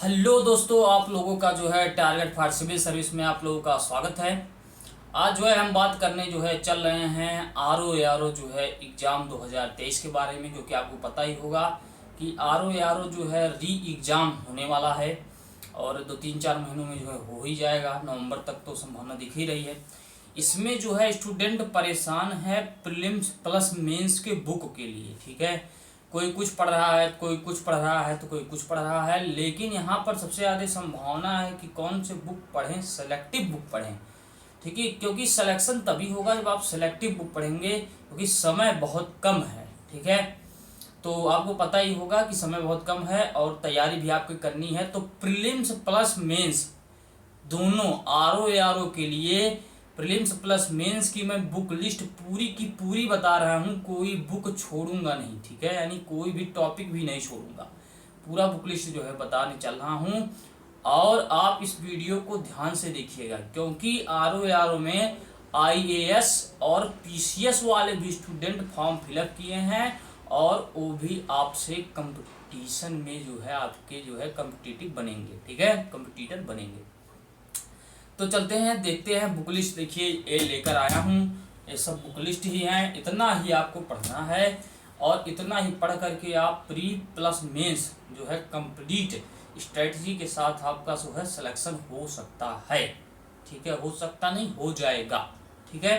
Hello दोस्तों, आप लोगों का जो है टारगेट फॉर सिविल सर्विस में आप लोगों का स्वागत है। आज जो है हम बात करने जो है चल रहे हैं आर ओ जो है एग्ज़ाम 2023 के बारे में, क्योंकि आपको पता ही होगा कि आर ओ जो है री एग्ज़ाम होने वाला है और 2-3-4 महीनों में जो है हो ही जाएगा। नवंबर तक तो संभावना दिख ही रही है। इसमें जो है स्टूडेंट परेशान है प्रीलिम्स प्लस मेंस के बुक के लिए। ठीक है, कोई कुछ पढ़ रहा है, कोई कुछ पढ़ रहा है, तो कोई कुछ पढ़ रहा है, लेकिन यहाँ पर सबसे ज़्यादा संभावना है कि कौन से बुक पढ़ें, सेलेक्टिव बुक पढ़ें। ठीक है, क्योंकि सिलेक्शन तभी होगा जब आप सेलेक्टिव बुक पढ़ेंगे, क्योंकि समय बहुत कम है। ठीक है, तो आपको पता ही होगा कि समय बहुत कम है और तैयारी भी आपको करनी है। तो प्रीलिम्स प्लस मेंस दोनों आर ओ के लिए प्रीलिम्स प्लस मेंस की मैं बुक लिस्ट पूरी की पूरी बता रहा हूँ, कोई बुक छोड़ूंगा नहीं। ठीक है, यानी कोई भी टॉपिक भी नहीं छोड़ूंगा, पूरा बुक लिस्ट जो है बताने चल रहा हूँ। और आप इस वीडियो को ध्यान से देखिएगा, क्योंकि आर ओ में IAS और PCS वाले भी स्टूडेंट फॉर्म फिलअप किए हैं और वो भी आपसे कंपटीशन में जो है आपके जो है कम्पिटिटिव बनेंगे। ठीक है, कंपटीटर बनेंगे। तो चलते हैं, देखते हैं बुक लिस्ट। देखिए ये लेकर आया हूँ, ये सब बुक लिस्ट ही है। इतना ही आपको पढ़ना है और इतना ही पढ़ करके आप प्री प्लस मेंस जो है कंप्लीट स्ट्रेटजी के साथ आपका जो है सिलेक्शन हो सकता है। ठीक है, हो सकता नहीं, हो जाएगा। ठीक है,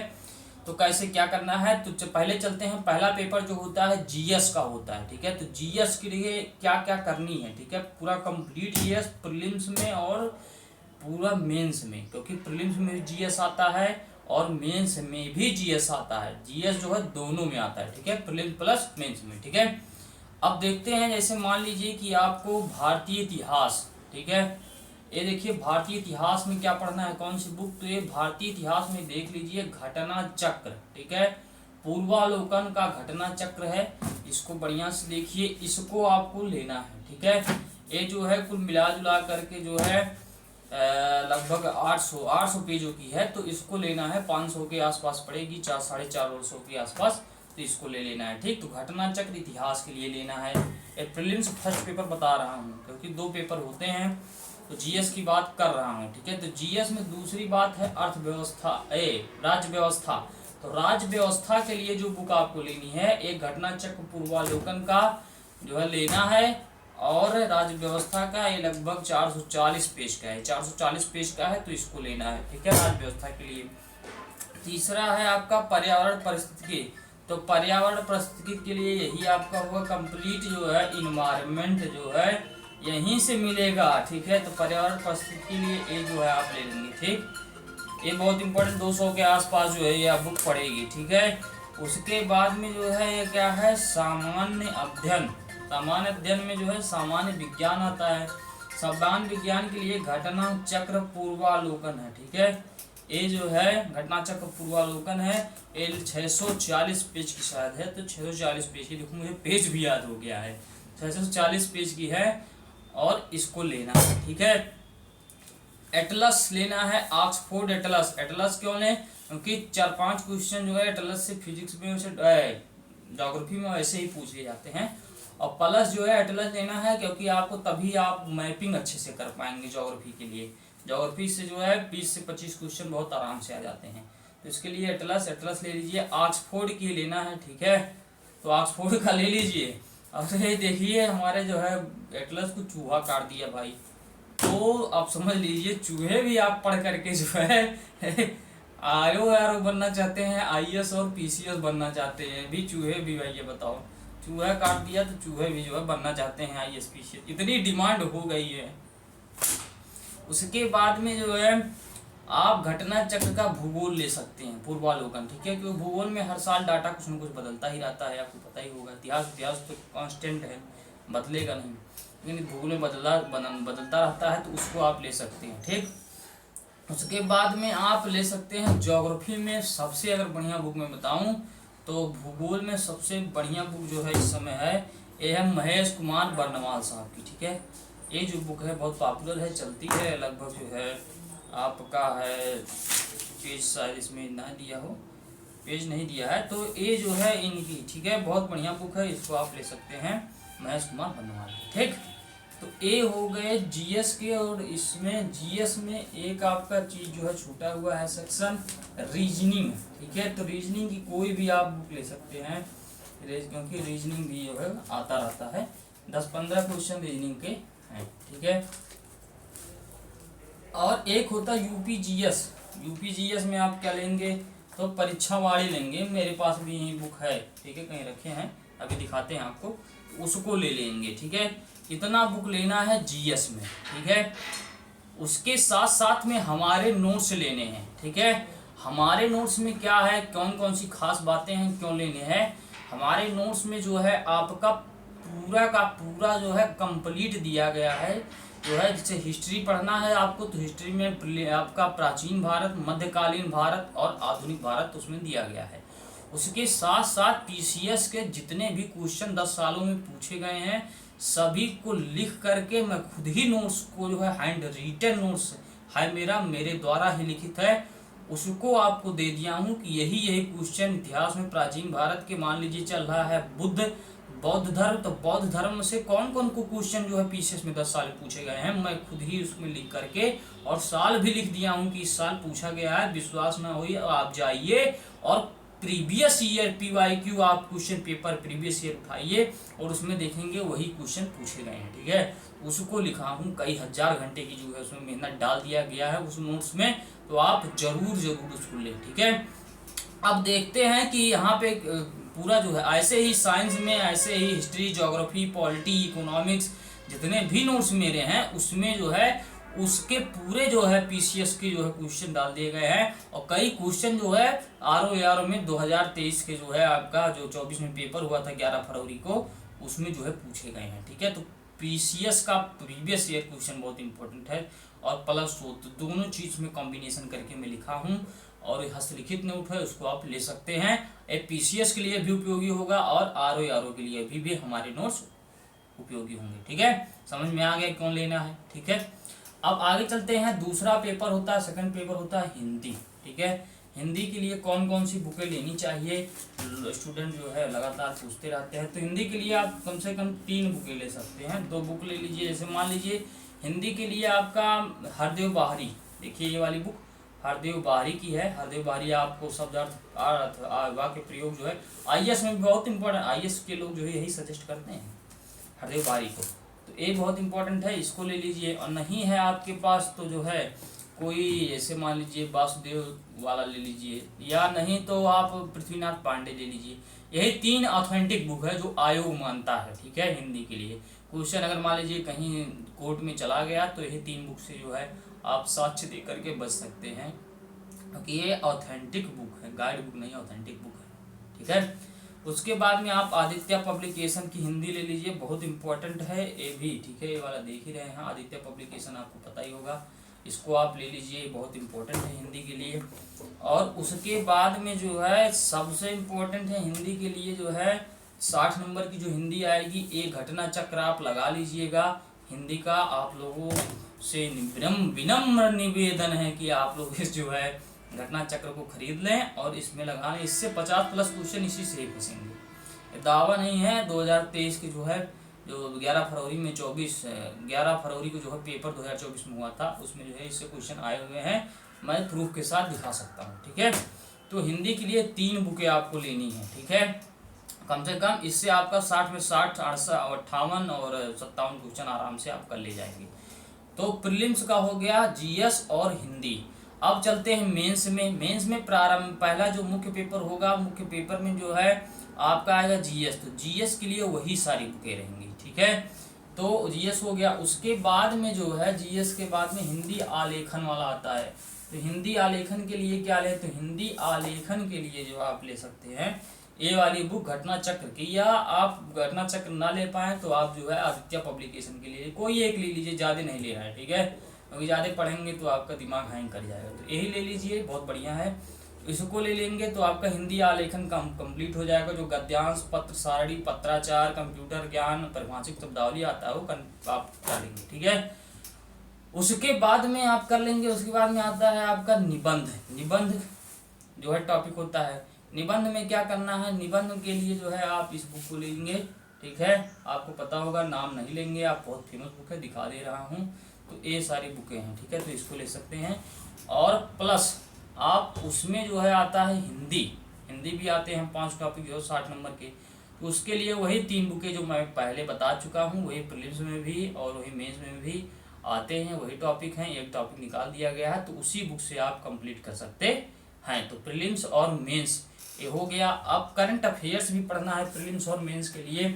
तो कैसे क्या करना है, तो पहले चलते हैं। पहला पेपर जो होता है GS का होता है। ठीक है, तो GS के लिए क्या क्या करनी है। ठीक है, पूरा कंप्लीट GS प्रीलिम्स में और पूरा मेंस में, क्योंकि प्रीलिम्स में जीएस आता है और मेंस में भी जीएस आता है। जीएस जो है दोनों में आता है। ठीक है, प्रीलिम्स प्लस मेंस में। ठीक है, अब देखते हैं, जैसे मान लीजिए कि आपको भारतीय इतिहास, ठीक है, ये देखिए भारतीय इतिहास में क्या पढ़ना है, कौन सी बुक, तो ये भारतीय इतिहास में देख लीजिए घटना चक्र। ठीक है, पूर्वालोकन का घटना चक्र है, इसको बढ़िया से देखिए, इसको आपको लेना है। ठीक है, ये जो है कुल मिला जुला करके जो है लगभग 800 पेजों की है, तो इसको लेना है 500 के आसपास पड़ेगी, 400-450 के आसपास, तो इसको ले लेना है। ठीक, तो घटना चक्र इतिहास के लिए लेना है। प्रीलिम्स फर्स्ट पेपर बता रहा हूँ, क्योंकि 2 पेपर होते हैं, तो जीएस की बात कर रहा हूँ। ठीक है, तो जीएस में दूसरी बात है अर्थव्यवस्था, राज्य व्यवस्था। तो राज्य व्यवस्था के लिए जो बुक आपको लेनी है, एक घटना चक्र पूर्वालोकन का जो है लेना है, और राज्य व्यवस्था का ये लगभग 440 पेज का है, 440 पेज का है, तो इसको लेना है। ठीक है, राज्य व्यवस्था के लिए। तीसरा है आपका पर्यावरण परिस्थितिकी। तो पर्यावरण परिस्थितिकी के लिए यही आपका होगा कंप्लीट जो है इन्वायरमेंट जो है यहीं से मिलेगा। ठीक है, तो पर्यावरण परिस्थिति के लिए ये जो है आप ले लेंगे। ठीक, ये बहुत इंपॉर्टेंट, 200 के आसपास जो है ये बुक पड़ेगी। ठीक है, उसके बाद में जो है ये क्या है, सामान्य अध्ययन। सामान्य अध्ययन में जो है सामान्य विज्ञान आता है। सामान्य विज्ञान के लिए घटना चक्र पूर्वालोकन है। ठीक है, ये जो है घटना चक्र पूर्वालोकन है, ये 640 पेज की शायद है, तो 640 पेज की, देखो मुझे पेज भी याद हो गया है, 640 पेज की है और इसको लेना है। ठीक है, एटलस लेना है, ऑक्सफोर्ड एटलस। एटलस क्यों लें, क्योंकि 4-5 क्वेश्चन जो है एटलस से फिजिक्स में, ज्योग्राफी में वैसे ही पूछ लिए जाते हैं। और प्लस जो है एटलस लेना है, क्योंकि आपको तभी आप मैपिंग अच्छे से कर पाएंगे ज्योग्राफी के लिए। ज्योग्राफी से जो है 20 से 25 क्वेश्चन बहुत आराम से आ जाते हैं, तो इसके लिए एटलस ले लीजिए। ऑक्सफोर्ड की लेना है। ठीक है, तो ऑक्सफोर्ड का ले लीजिए। और ये देखिए हमारे जो है एटलस को चूहा काट दिया भाई, तो आप समझ लीजिए चूहे भी आप पढ़ करके जो है आर ओ बनना चाहते हैं, IAS और PCS बनना चाहते हैं भी, चूहे भी भाई, ये बताओ, चूहा काट दिया तो चूहे भी जो है बनना चाहते हैं IAS PCS, इतनी डिमांड हो गई है। उसके बाद में जो है आप घटना चक्र का भूगोल ले सकते हैं, पूर्वालोकन। ठीक है, क्योंकि भूगोल में हर साल डाटा कुछ न कुछ बदलता ही रहता है, आपको पता ही होगा। इतिहास तो कांस्टेंट है, बदलेगा नहीं, लेकिन भूगोल में बदलता रहता है, तो उसको आप ले सकते हैं। ठीक, उसके बाद में आप ले सकते हैं ज्योग्राफी में सबसे अगर बढ़िया बुक मैं बताऊं तो भूगोल में सबसे बढ़िया बुक जो है इस समय है, ये है महेश कुमार बर्नवाल साहब की। ठीक है, ये जो बुक है बहुत पॉपुलर है, चलती है, लगभग जो है आपका है पेज शायद इसमें ना दिया हो, पेज नहीं दिया है, तो ये जो है इनकी। ठीक है, बहुत बढ़िया बुक है, इसको आप ले सकते हैं, महेश कुमार बर्नवाल। ठीक, तो ए हो गए जीएस के, और इसमें जीएस में एक आपका चीज जो है छूटा हुआ है सेक्शन रीजनिंग, ठीक है। तो रीजनिंग की कोई भी आप बुक ले सकते हैं, क्योंकि रीजनिंग भी जो है आता रहता है, 10-15 क्वेश्चन रीजनिंग के हैं, ठीक है। और एक होता है यूपीजीएस। यूपीजीएस में आप क्या लेंगे, तो परीक्षा वाणी लेंगे, मेरे पास भी यही बुक है, ठीक है, कहीं रखे हैं, अभी दिखाते हैं आपको, तो उसको ले लेंगे, ठीक है। इतना बुक लेना है जीएस में, ठीक है। उसके साथ साथ में हमारे नोट्स लेने हैं, ठीक है। हमारे नोट्स में क्या है, कौन कौन सी खास बातें हैं, क्यों लेने हैं। हमारे नोट्स में जो है आपका पूरा का पूरा जो है कंप्लीट दिया गया है, जो है जैसे हिस्ट्री पढ़ना है आपको, तो हिस्ट्री में आपका प्राचीन भारत, मध्यकालीन भारत और आधुनिक भारत उसमें दिया गया है। उसके साथ साथ पीसीएस के जितने भी क्वेश्चन 10 सालों में पूछे गए हैं, सभी को लिख करके मैं खुद ही नोट्स को जो है हैंड रिटन नोट्स है मेरा, मेरे द्वारा ही लिखित है, उसको आपको दे दिया हूँ कि यही क्वेश्चन इतिहास में प्राचीन भारत के, मान लीजिए चल रहा है बौद्ध धर्म, तो बौद्ध धर्म से कौन कौन को क्वेश्चन जो है पीसीएस में 10 साल पूछे गए हैं, मैं खुद ही उसमें लिख करके और साल भी लिख दिया हूँ कि इस साल पूछा गया है, विश्वास ना हो आप जाइए और प्रीवियस ईयर पीवाईक्यू आप क्वेश्चन पेपर प्रीवियस ईयर उठाइए और उसमें देखेंगे वही क्वेश्चन पूछे गए हैं, ठीक है। उसको लिखा हूँ, कई हजार घंटे की जो है उसमें मेहनत डाल दिया गया है उस नोट्स में, तो आप जरूर उसको लें, ठीक है। अब देखते हैं कि यहाँ पे पूरा जो है ऐसे ही साइंस में, ऐसे ही हिस्ट्री, ज्योग्राफी, पॉलिटी, इकोनॉमिक्स, जितने भी नोट्स मेरे हैं उसमें जो है उसके पूरे जो है पीसीएस के जो है क्वेश्चन डाल दिए गए हैं। और कई क्वेश्चन जो है आरओ में 2023 के जो है आपका जो 24 में पेपर हुआ था 11 फरवरी को, उसमें जो है पूछे गए हैं, ठीक है। तो पीसीएस का प्रीवियस ईयर क्वेश्चन बहुत इंपॉर्टेंट है, और प्लस तो दोनों चीज में कॉम्बिनेशन करके मैं लिखा हूँ, और हस्तलिखित नोट है उसको आप ले सकते हैं। पीसीएस के लिए भी उपयोगी होगा और आरओ के लिए भी हमारे नोट्स उपयोगी होंगे, ठीक है। समझ में आ गया क्यों लेना है, ठीक है। अब आगे चलते हैं, दूसरा पेपर होता है, सेकंड पेपर होता है हिंदी, ठीक है। हिंदी के लिए कौन कौन सी बुकें लेनी चाहिए, स्टूडेंट जो है लगातार पूछते रहते हैं। तो हिंदी के लिए आप कम से कम 3 बुकें ले सकते हैं, 2 बुक ले लीजिए। जैसे मान लीजिए हिंदी के लिए आपका हरदेव बाहरी, देखिए ये वाली बुक हरदेव बाहरी की है। हरदेव बाहरी आपको शब्द अर्थ वाक्य प्रयोग जो है आईएएस में भी बहुत इंपॉर्टेंट, आईएएस के लोग जो है यही सजेस्ट करते हैं हरदेव बाहरी को, तो ये बहुत इंपॉर्टेंट है, इसको ले लीजिए। और नहीं है आपके पास तो जो है कोई ऐसे मान लीजिए वासुदेव वाला ले लीजिए, या नहीं तो आप पृथ्वीनाथ पांडे ले लीजिए। यही 3 ऑथेंटिक बुक है जो आयोग मानता है, ठीक है। हिंदी के लिए क्वेश्चन अगर मान लीजिए कहीं कोर्ट में चला गया तो यही 3 बुक से जो है आप साक्ष्य दे करके बच सकते हैं, क्योंकि ये ऑथेंटिक बुक है, गाइड बुक नहीं, ऑथेंटिक बुक है, ठीक है। उसके बाद में आप आदित्य पब्लिकेशन की हिंदी ले लीजिए, बहुत इंपॉर्टेंट है ये भी, ठीक है। ये वाला देख ही रहे हैं, आदित्य पब्लिकेशन आपको पता ही होगा, इसको आप ले लीजिए, बहुत इंपॉर्टेंट है हिंदी के लिए। और उसके बाद में जो है सबसे इम्पोर्टेंट है हिंदी के लिए जो है 60 नंबर की जो हिंदी आएगी, एक घटना चक्र आप लगा लीजिएगा हिंदी का। आप लोगों से विनम्र निवेदन है कि आप लोग इस जो है घटना चक्र को खरीद लें और इसमें लगाने, इससे 50+ क्वेश्चन इसी से ही फंसेंगे। दावा नहीं है, 2023 के जो है जो 11 फरवरी में 11 फरवरी को जो है पेपर 2024 में हुआ था, उसमें जो है इससे क्वेश्चन आए हुए हैं, मैं प्रूफ के साथ दिखा सकता हूँ, ठीक है। तो हिंदी के लिए 3 बुकें आपको लेनी है, ठीक है, कम से कम। इससे आपका 60 में 60, 58 और 57 क्वेश्चन आराम से आप कर ले जाएंगे। तो प्रीलिम्स का हो गया जीएस और हिंदी। अब चलते हैं मेंस में। मेंस में प्रारंभ पहला जो मुख्य पेपर होगा, मुख्य पेपर में जो है आपका आएगा जीएस। तो जीएस के लिए वही सारी बुकें रहेंगी, ठीक है। तो जीएस हो गया। उसके बाद में जो है जीएस के बाद में हिंदी आलेखन वाला आता है। तो हिंदी आलेखन के लिए क्या ले, तो हिंदी आलेखन के लिए जो आप ले सकते हैं ये वाली बुक घटना चक्र की, या आप घटना चक्र ना ले पाए तो आप जो है आदित्य पब्लिकेशन के लिए कोई एक ले लीजिए, ज़्यादा नहीं लेना है, ठीक है, क्योंकि ज़्यादा पढ़ेंगे तो आपका दिमाग हैंग कर जाएगा। तो यही ले लीजिए, बहुत बढ़िया है। इसको ले लेंगे तो आपका हिंदी आलेखन कंप्लीट हो जाएगा। जो गद्यांश, पत्र सारणी, पत्राचार, कंप्यूटर ज्ञान, परिभाषिक शब्दावली आता है वो आप कर लेंगे, ठीक है। उसके बाद में आप कर लेंगे, उसके बाद में आता है आपका निबंध। निबंध जो है टॉपिक होता है, निबंध में क्या करना है, निबंध के लिए जो है आप इस बुक को लेंगे, ठीक है, आपको पता होगा, नाम नहीं लेंगे, आप बहुत फेमस बुक है, दिखा दे रहा हूँ। तो ये सारी बुकें हैं, ठीक है, तो इसको ले सकते हैं। और प्लस आप उसमें जो है आता है हिंदी, हिंदी भी आते हैं 5 टॉपिक जो 60 नंबर के। तो उसके लिए वही 3 बुकें जो मैं पहले बता चुका हूँ, वही प्रीलिम्स में भी और वही मेंस में भी आते हैं, वही टॉपिक हैं। एक टॉपिक निकाल दिया गया है, तो उसी बुक से आप कंप्लीट कर सकते हैं। तो प्रीलिम्स और मेंस ये हो गया। अब करंट अफेयर्स भी पढ़ना है प्रीलिम्स और मेंस के लिए।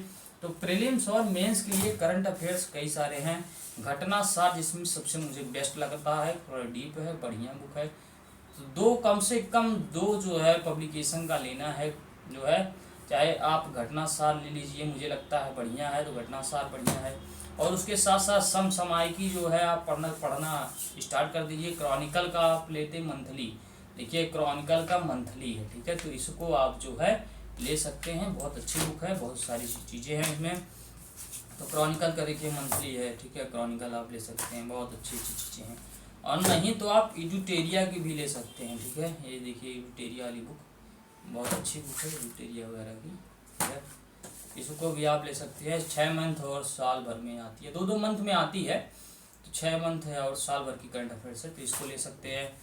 तो प्रीलिम्स और मेंस के लिए करंट अफेयर्स कई सारे हैं। घटना सार जिसमें सबसे मुझे बेस्ट लगता है, थोड़ा डीप है, बढ़िया बुक है। तो दो कम से कम 2 जो है पब्लिकेशन का लेना है जो है, चाहे आप घटना सार ले लीजिए, मुझे लगता है बढ़िया है, तो घटना सार बढ़िया है। और उसके साथ साथ समसामयिकी जो है आप पढ़ना स्टार्ट कर दीजिए। क्रॉनिकल का आप लेते मंथली, देखिए क्रॉनिकल का मंथली है, ठीक है, तो इसको आप जो है ले सकते हैं, बहुत अच्छी बुक है, बहुत सारी चीज़ें हैं इसमें। तो क्रॉनिकल का देखिए मंथली है, ठीक है, क्रॉनिकल आप ले सकते हैं, बहुत अच्छी अच्छी चीज़ें हैं। और नहीं तो आप एडुटेरिया की भी ले सकते हैं, ठीक है, ये देखिए एडुटेरिया वाली बुक बहुत अच्छी बुक है, एडुटेरिया वगैरह की, ठीक है, इसको भी आप ले सकते हैं। 6 मंथ और साल भर में आती है, 2 मंथ में आती है, तो 6 मंथ है और साल भर की करंट अफेयर्स है, तो इसको ले सकते हैं।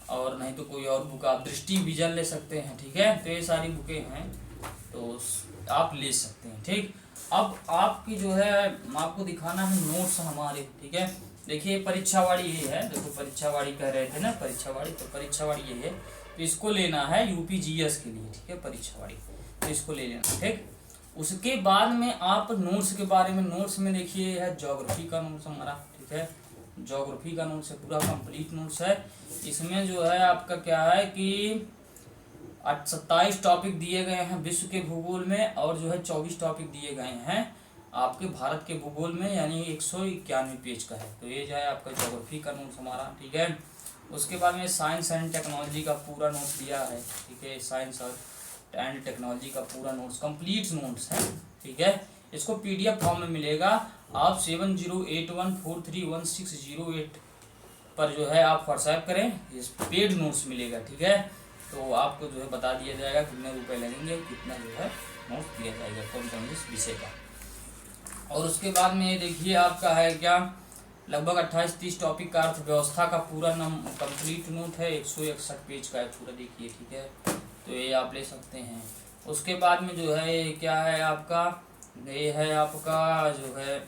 और नहीं तो कोई और बुक आप दृष्टि विजन ले सकते हैं, ठीक है, तो ये सारी बुकें हैं, तो आप ले सकते हैं, ठीक। अब आपकी जो है आपको दिखाना है नोट्स हमारे, ठीक है, देखिए परीक्षावाड़ी ये है, देखो परीक्षावाड़ी कह रहे थे ना, परीक्षावाड़ी, तो परीक्षावाड़ी ये है, तो इसको लेना है यूपीजीएस के लिए, ठीक है, परीक्षावाड़ी, तो इसको ले लेना, ठीक। उसके बाद में आप नोट्स के बारे में, नोट्स में देखिए है ज्योग्राफी का नोट्स हमारा, ठीक है, ज्योग्राफी का नोट्स है, पूरा कंप्लीट नोट्स है। इसमें जो है आपका क्या है कि 27 टॉपिक दिए गए हैं विश्व के भूगोल में, और जो है 24 टॉपिक दिए गए हैं आपके भारत के भूगोल में, यानी 191 पेज का है। तो ये जो है आपका ज्योग्राफी का नोट्स हमारा, ठीक है। उसके बाद में साइंस एंड टेक्नोलॉजी का पूरा नोट्स दिया है, ठीक है, साइंस एंड टेक्नोलॉजी का पूरा नोट्स, कंप्लीट नोट्स है, ठीक है। इसको पीडीएफ फॉर्म में मिलेगा, आप 7081431608 पर जो है आप व्हाट्सएप करें, इस पेड नोट्स मिलेगा, ठीक है। तो आपको जो है बता दिया जाएगा कितने रुपए लगेंगे, कितना जो है नोट्स दिया जाएगा कौन कौन इस विषय का। और उसके बाद में ये देखिए आपका है क्या, लगभग 28-30 टॉपिक का अर्थव्यवस्था का पूरा कंप्लीट नोट है, 161 पेज का है पूरा, देखिए, ठीक है, तो ये आप ले सकते हैं। उसके बाद में जो है ये क्या है आपका, ये है आपका जो है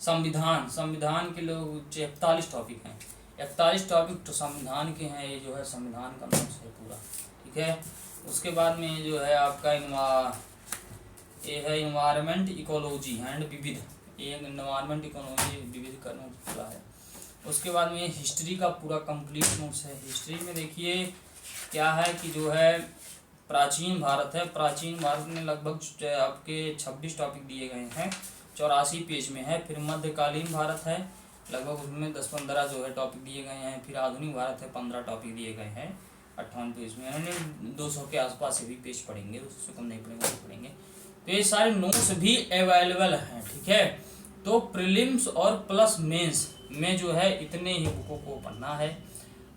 संविधान, संविधान के लोग 41 टॉपिक हैं, 41 टॉपिक तो संविधान के हैं, ये जो है संविधान का नोट्स है पूरा, ठीक है। उसके बाद में जो है आपका ये है इन्वायरमेंट इकोलॉजी एंड विविध, ये इन्वायरमेंट इकोलॉजी विविध का नोट्स पूरा है। उसके बाद में हिस्ट्री का पूरा कंप्लीट नोट्स है। हिस्ट्री में देखिए क्या है कि जो है प्राचीन भारत है, प्राचीन भारत में लगभग आपके 26 टॉपिक दिए गए हैं, 84 पेज में है। फिर मध्यकालीन भारत है, लगभग उसमें 10-15 जो है टॉपिक दिए गए हैं। फिर आधुनिक भारत है, 15 टॉपिक दिए गए हैं 58 पेज में, यानी 200 के आसपास से भी पेज पढ़ेंगे, उससे कम नहीं पढ़ेंगे। तो ये सारे नोट्स भी अवेलेबल हैं, ठीक है। तो प्रीलिम्स और प्लस मेंस में जो है इतने ही बुकों को पढ़ना है,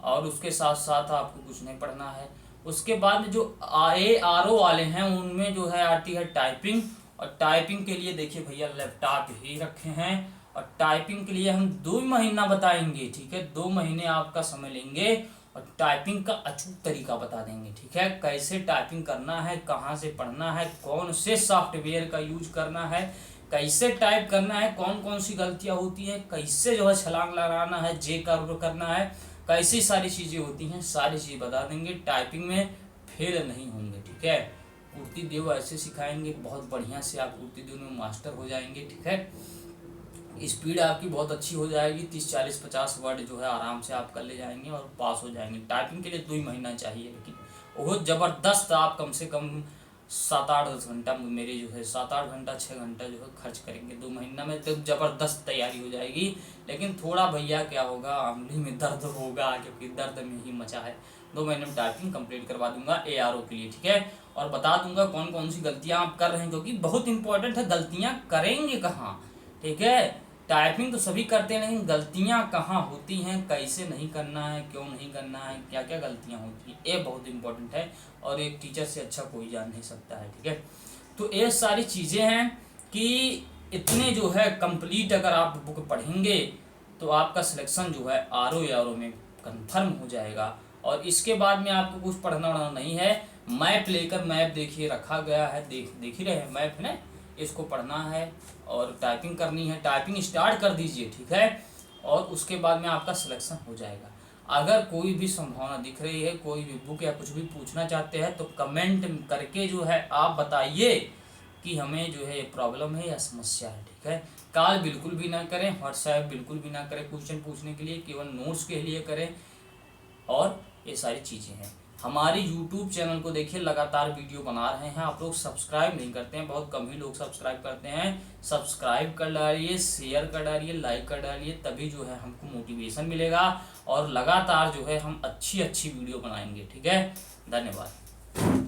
और उसके साथ साथ आपको कुछ नहीं पढ़ना है। उसके बाद जो ARO वाले हैं उनमें जो है आती है टाइपिंग, और टाइपिंग के लिए देखिए भैया लैपटॉप ही रखे हैं, और टाइपिंग के लिए हम 2 महीना बताएंगे, ठीक है, 2 महीने आपका समय लेंगे और टाइपिंग का अचूक तरीका बता देंगे, ठीक है, कैसे टाइपिंग करना है, कहाँ से पढ़ना है, कौन से सॉफ्टवेयर का यूज करना है, कैसे टाइप करना है, कौन कौन सी गलतियाँ होती हैं, कैसे जो है छलांग लगाना है, जे कर्व करना है, कैसी सारी चीज़ें होती हैं, सारी चीज़ बता देंगे। टाइपिंग में फेल नहीं होंगे, ठीक है। कुर्ती देव ऐसे सिखाएंगे बहुत बढ़िया से, आप कुर्ती देव में मास्टर हो जाएंगे, ठीक है। स्पीड आपकी बहुत अच्छी हो जाएगी, 30-40-50 वर्ड जो है आराम से आप कर ले जाएंगे और पास हो जाएंगे। टाइपिंग के लिए 2 महीना चाहिए, लेकिन बहुत ज़बरदस्त आप कम से कम 7-8 घंटा, मेरे जो है 7-8 घंटा 6 घंटा जो है खर्च करेंगे 2 महीना में, तो ज़बरदस्त तैयारी हो जाएगी। लेकिन थोड़ा भैया क्या होगा, अंगुली में दर्द होगा, क्योंकि दर्द में ही मचा है। 2 महीने में टाइपिंग कंप्लीट करवा दूंगा ARO के लिए, ठीक है, और बता दूंगा कौन कौन सी गलतियां आप कर रहे हैं, क्योंकि बहुत इंपॉर्टेंट है, गलतियां करेंगे कहाँ, ठीक है। टाइपिंग तो सभी करते हैं, लेकिन गलतियां कहाँ होती हैं, कैसे नहीं करना है, क्यों नहीं करना है, क्या क्या गलतियां होती हैं, ये बहुत इंपॉर्टेंट है, और एक टीचर से अच्छा कोई जान नहीं सकता है, ठीक है। तो ये सारी चीज़ें हैं कि इतने जो है कंप्लीट अगर आप बुक पढ़ेंगे तो आपका सिलेक्शन जो है RO में कंफर्म हो जाएगा। और इसके बाद में आपको कुछ पढ़ना वढ़ना नहीं है। मैप लेकर, मैप देखिए रखा गया है, देख ही रहे हैं मैप है ना, इसको पढ़ना है और टाइपिंग करनी है। टाइपिंग स्टार्ट कर दीजिए, ठीक है, और उसके बाद में आपका सिलेक्शन हो जाएगा। अगर कोई भी संभावना दिख रही है, कोई भी बुक या कुछ भी पूछना चाहते हैं तो कमेंट करके जो है आप बताइए कि हमें जो है प्रॉब्लम है या समस्या है, ठीक है। कॉल बिल्कुल भी ना करें, व्हाट्सएप बिल्कुल भी ना करें क्वेश्चन पूछने के लिए, केवल नोट्स के लिए करें। और ये सारी चीज़ें हैं। हमारे YouTube चैनल को देखिए, लगातार वीडियो बना रहे हैं, आप लोग सब्सक्राइब नहीं करते हैं, बहुत कम ही लोग सब्सक्राइब करते हैं। सब्सक्राइब कर डालिए, शेयर कर डालिए, लाइक कर डालिए, तभी जो है हमको मोटिवेशन मिलेगा और लगातार जो है हम अच्छी वीडियो बनाएंगे, ठीक है। धन्यवाद।